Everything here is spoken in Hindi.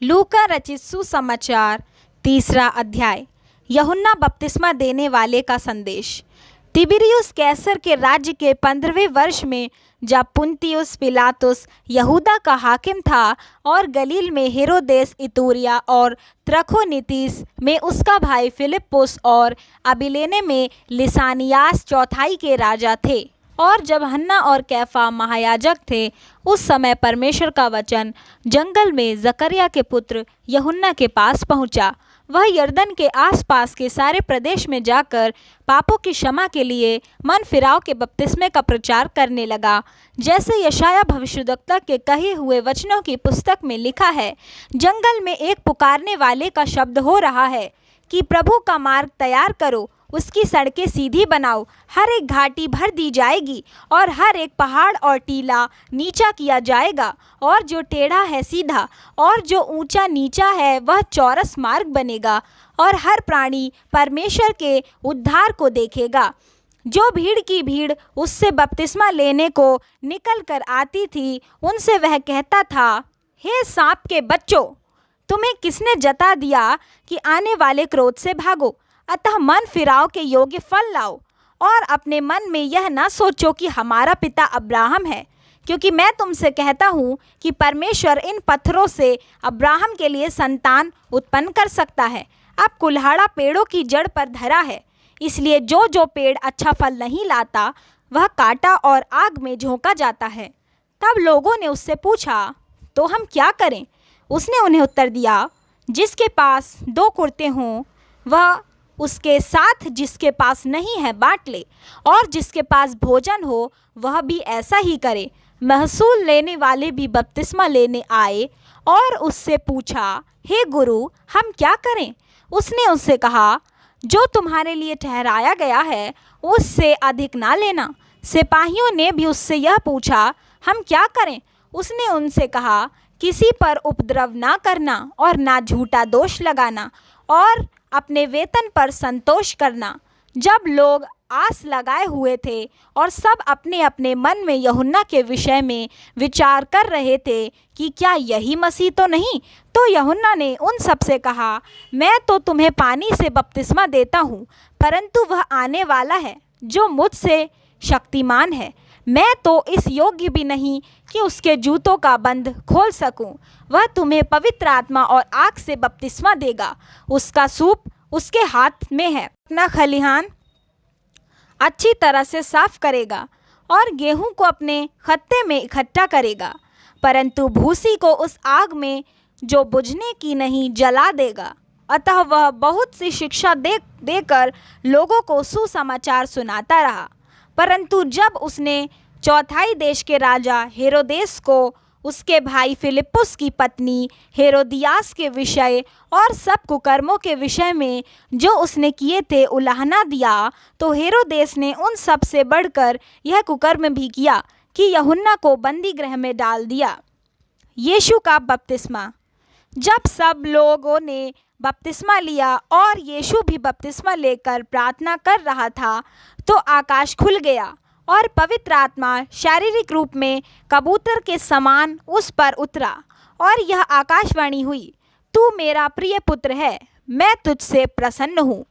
लूका रचित सुसमाचार 3 अध्याय। यूहन्ना बपतिस्मा देने वाले का संदेश। तिबिरियुस कैसर के राज्य के 15वें वर्ष में, जब पुन्तियुस पिलातुस यहूदा का हाकिम था और गलील में हेरोदेस इतूरिया और त्रखोनीतिस में उसका भाई फिलिप्पुस और अबिलेने में लिसानियास चौथाई के राजा थे, और जब हन्ना और कैफा महायाजक थे, उस समय परमेश्वर का वचन जंगल में जकरिया के पुत्र यूहन्ना के पास पहुंचा। वह यरदन के आसपास के सारे प्रदेश में जाकर पापों की क्षमा के लिए मन फिराव के बपतिस्मे का प्रचार करने लगा, जैसे यशाया भविष्यद्वक्ता के कहे हुए वचनों की पुस्तक में लिखा है। जंगल में एक पुकारने वाले का शब्द हो रहा है कि प्रभु का मार्ग तैयार करो, उसकी सड़कें सीधी बनाओ। हर एक घाटी भर दी जाएगी और हर एक पहाड़ और टीला नीचा किया जाएगा, और जो टेढ़ा है सीधा और जो ऊंचा नीचा है वह चौरस मार्ग बनेगा, और हर प्राणी परमेश्वर के उद्धार को देखेगा। जो भीड़ की भीड़ उससे बपतिस्मा लेने को निकल कर आती थी, उनसे वह कहता था, हे सांप के बच्चों, तुम्हें किसने जता दिया कि आने वाले क्रोध से भागो? अतः मन फिराव के योग्य फल लाओ, और अपने मन में यह न सोचो कि हमारा पिता अब्राहम है, क्योंकि मैं तुमसे कहता हूँ कि परमेश्वर इन पत्थरों से अब्राहम के लिए संतान उत्पन्न कर सकता है। अब कुल्हाड़ा पेड़ों की जड़ पर धरा है, इसलिए जो जो पेड़ अच्छा फल नहीं लाता वह काटा और आग में झोंका जाता है। तब लोगों ने उससे पूछा, तो हम क्या करें? उसने उन्हें उत्तर दिया, जिसके पास 2 कुर्ते हों वह उसके साथ जिसके पास नहीं है बांट ले, और जिसके पास भोजन हो वह भी ऐसा ही करे। महसूल लेने वाले भी बपतिस्मा लेने आए और उससे पूछा, हे गुरु, हम क्या करें? उसने उससे कहा, जो तुम्हारे लिए ठहराया गया है उससे अधिक ना लेना। सिपाहियों ने भी उससे यह पूछा, हम क्या करें? उसने उनसे कहा, किसी पर उपद्रव ना करना और ना झूठा दोष लगाना, और अपने वेतन पर संतोष करना। जब लोग आस लगाए हुए थे और सब अपने अपने मन में यूहन्ना के विषय में विचार कर रहे थे कि क्या यही मसीह तो नहीं, तो यूहन्ना ने उन सब से कहा, मैं तो तुम्हें पानी से बपतिस्मा देता हूँ, परंतु वह आने वाला है जो मुझसे शक्तिमान है। मैं तो इस योग्य भी नहीं कि उसके जूतों का बंध खोल सकूं। वह तुम्हें पवित्र आत्मा और आग से बपतिस्मा देगा। उसका सूप उसके हाथ में है। अपना खलिहान अच्छी तरह से साफ करेगा और गेहूं को अपने खत्ते में इकट्ठा करेगा, परंतु भूसी को उस आग में जो बुझने की नहीं जला देगा। अतः वह बहुत सी शिक्षा देकर लोगों को सुसमाचार सुनाता रहा। परंतु जब उसने चौथाई देश के राजा हेरोदेस को उसके भाई फिलिप्पुस की पत्नी हेरोदियास के विषय और सब कुकर्मों के विषय में जो उसने किए थे उलाहना दिया, तो हेरोदेस ने उन सब से बढ़कर यह कुकर्म भी किया कि यूहन्ना को बंदी गृह में डाल दिया। यीशु का बपतिस्मा। जब सब लोगों ने बपतिस्मा लिया और यीशु भी बपतिस्मा लेकर प्रार्थना कर रहा था, तो आकाश खुल गया और पवित्र आत्मा शारीरिक रूप में कबूतर के समान उस पर उतरा, और यह आकाशवाणी हुई, तू मेरा प्रिय पुत्र है, मैं तुझसे प्रसन्न हूँ।